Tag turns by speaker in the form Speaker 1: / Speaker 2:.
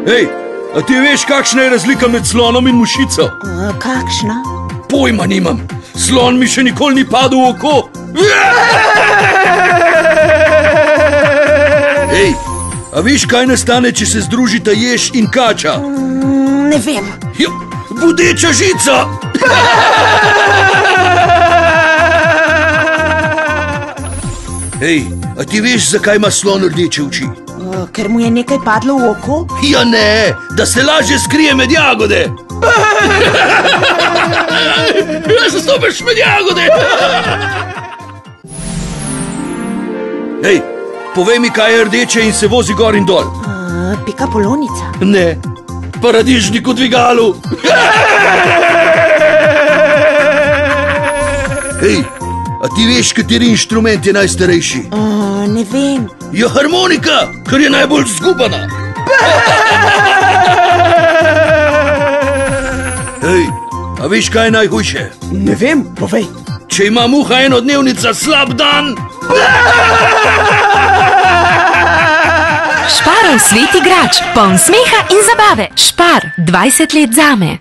Speaker 1: Hej, a ti veš, kakšna je razlika med slonom in mušico?
Speaker 2: Kakšna?
Speaker 1: Pojma nimam. Slon mi še nikoli ni padel v oko. Hej, a veš, kaj nastane, če se združita jež in kača?
Speaker 2: Ne vem.
Speaker 1: Jo, bodeča žica! Hej, a ti veš, zakaj ima slon rdeče oči?
Speaker 2: Ker mu je nekaj padlo v oko?
Speaker 1: Ja ne, da se lažje skrije med jagode. Se stopiš med jagode. Hej, povej mi, kaj je rdeče in se vozi gor in dol.
Speaker 2: Pikapolonica.
Speaker 1: Ne, paradižnik v dvigalu. Hej, a ti veš, kateri inštrument je najstarejši?
Speaker 2: Ne vem.
Speaker 1: Je harmonika, ker je najbolj zgubana. Hej, a veš, kaj je najhujše?
Speaker 2: Ne vem, povej.
Speaker 1: Če ima muha enodnevnica slab dan.
Speaker 3: Šparov svet igrač, poln smeha in zabave. Špar, 20 let zame.